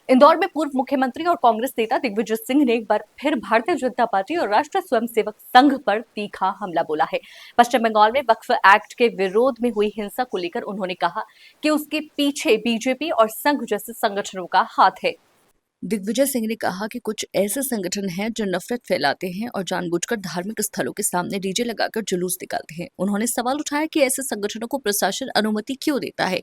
इंदौर में पूर्व मुख्यमंत्री और कांग्रेस नेता दिग्विजय सिंह ने एक बार फिर भारतीय जनता पार्टी और राष्ट्रीय स्वयंसेवक संघ पर तीखा हमला बोला है। पश्चिम बंगाल में वक्फ एक्ट के विरोध में हुई हिंसा को लेकर उन्होंने कहा कि उसके पीछे बीजेपी और संघ जैसे संगठनों का हाथ है। दिग्विजय सिंह ने कहा कि कुछ ऐसे संगठन हैं जो नफरत फैलाते हैं और जानबूझकर धार्मिक स्थलों के सामने डीजे लगाकर जुलूस निकालते हैं। उन्होंने सवाल उठाया कि ऐसे संगठनों को प्रशासन अनुमति क्यों देता है।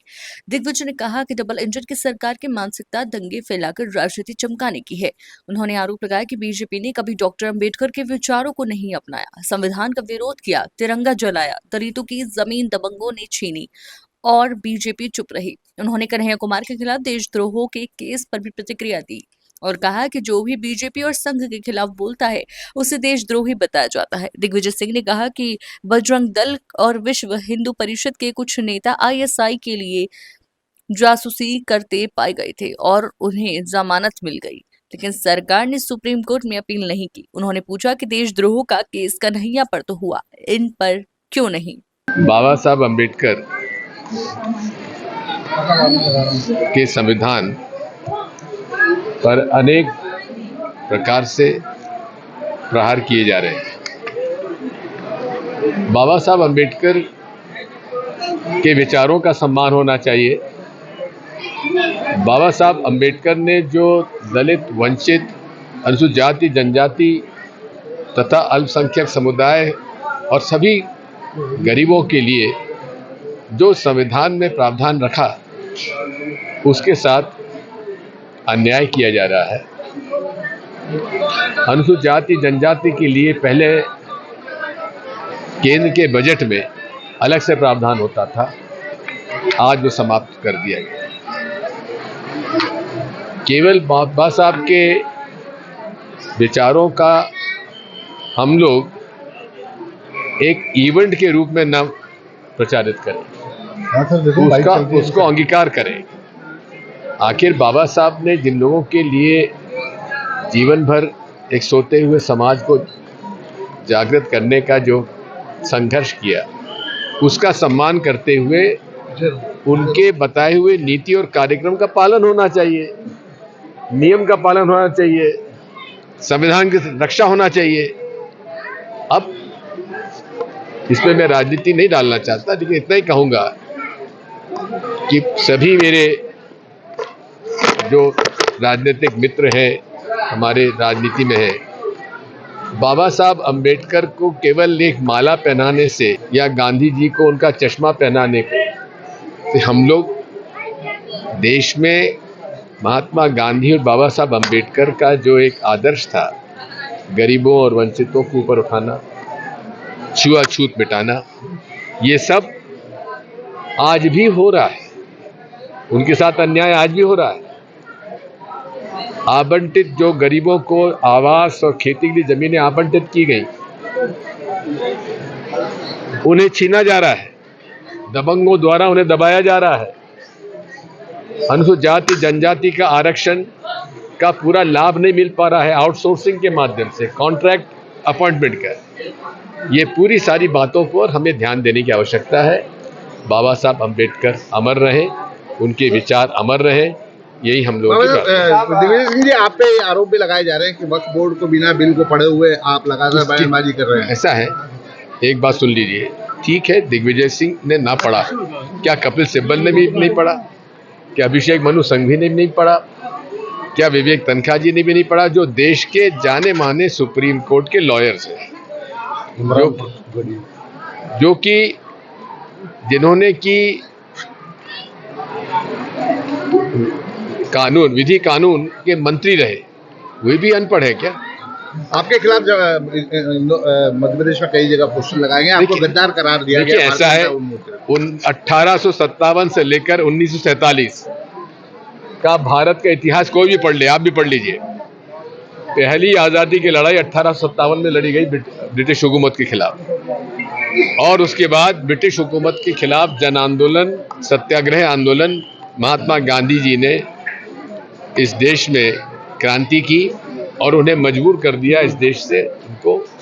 दिग्विजय ने कहा कि डबल इंजन की सरकार की मानसिकता दंगे फैलाकर राजनीति चमकाने की है। उन्होंने आरोप लगाया कि बीजेपी ने कभी डॉक्टर अम्बेडकर के विचारों को नहीं अपनाया, संविधान का विरोध किया, तिरंगा जलाया, दलितों की जमीन दबंगों ने छीनी और बीजेपी चुप रही। उन्होंने कन्हैया कुमार के खिलाफ देशद्रोह के केस पर भी प्रतिक्रिया दी और कहा कि जो भी बीजेपी और संघ के खिलाफ बोलता है उसे देशद्रोही बताया जाता है। दिग्विजय सिंह ने कहा कि बजरंग दल और विश्व हिंदू परिषद के कुछ नेता आईएसआई के लिए जासूसी करते पाए गए थे और उन्हें जमानत मिल गई, लेकिन सरकार ने सुप्रीम कोर्ट में अपील नहीं की। उन्होंने पूछा कि देशद्रोह का केस कन्हैया पर तो हुआ, इन पर क्यों नहीं। बाबा साहब अम्बेडकर के संविधान पर अनेक प्रकार से प्रहार किए जा रहे हैं। बाबा साहब अम्बेडकर के विचारों का सम्मान होना चाहिए। बाबा साहब अम्बेडकर ने जो दलित, वंचित, अनुसूचित जाति, जनजाति तथा अल्पसंख्यक समुदाय और सभी गरीबों के लिए जो संविधान में प्रावधान रखा, उसके साथ अन्याय किया जा रहा है। अनुसूचित जाति, जनजाति के लिए पहले केंद्र के बजट में अलग से प्रावधान होता था, आज वो समाप्त कर दिया गया। केवल बाबा साहब के विचारों का हम लोग एक इवेंट के रूप में न प्रचारित करें, उसको अंगीकार करें। आखिर बाबा साहब ने जिन लोगों के लिए जीवन भर एक सोते हुए समाज को जागृत करने का जो संघर्ष किया, उसका सम्मान करते हुए उनके बताए हुए नीति और कार्यक्रम का पालन होना चाहिए, नियम का पालन होना चाहिए, संविधान की रक्षा होना चाहिए। अब इसमें मैं राजनीति नहीं डालना चाहता, लेकिन इतना ही कहूँगा कि सभी मेरे जो राजनीतिक मित्र हैं, हमारे राजनीति में हैं, बाबा साहब अम्बेडकर को केवल एक माला पहनाने से या गांधी जी को उनका चश्मा पहनाने से हम लोग देश में महात्मा गांधी और बाबा साहब अम्बेडकर का जो एक आदर्श था, गरीबों और वंचितों को ऊपर उठाना, छुआछूत मिटाना, ये सब आज भी हो रहा है। उनके साथ अन्याय आज भी हो रहा है। आवंटित जो गरीबों को आवास और खेती के लिए जमीनें आवंटित की गई, उन्हें छीना जा रहा है, दबंगों द्वारा उन्हें दबाया जा रहा है। अनुसूचित जाति, जनजाति का आरक्षण का पूरा लाभ नहीं मिल पा रहा है, आउटसोर्सिंग के माध्यम से, कॉन्ट्रैक्ट अपॉइंटमेंट का। ये पूरी सारी बातों पर हमें ध्यान देने की आवश्यकता है। बाबा साहब अम्बेडकर अमर रहे, उनके विचार अमर रहे, यही हम लोग। दिग्विजय सिंह जी, आप पे आरोप भी लगाए जा रहे हैं कि वक्फ बोर्ड को बिना बिल को पढ़े हुए आप लगातार बयानबाजी कर रहे हैं। ऐसा है, एक बात सुन लीजिए। ठीक है, दिग्विजय सिंह ने ना पढ़ा, क्या कपिल सिब्बल ने भी नहीं पढ़ा? क्या अभिषेक मनु संघवी ने भी नहीं पढ़ा? क्या विवेक तनखा जी ने भी नहीं पढ़ा, जो देश के जाने माने सुप्रीम कोर्ट के लॉयर्स हैं, जो कि जिन्होंने की कानून, विधि कानून के मंत्री रहे, वे भी अनपढ़ है क्या? आपके खिलाफ मध्य प्रदेश में कई जगह पोस्टर लगाए गए, आपको गद्दार करार दिया गया। ऐसा है, 1857 से लेकर 1947 का भारत का इतिहास कोई भी पढ़ ले, आप भी पढ़ लीजिए। पहली आज़ादी की लड़ाई 1857 में लड़ी गई ब्रिटिश हुकूमत के खिलाफ, और उसके बाद ब्रिटिश हुकूमत के खिलाफ जन आंदोलन, सत्याग्रह आंदोलन, महात्मा गांधी जी ने इस देश में क्रांति की और उन्हें मजबूर कर दिया इस देश से उनको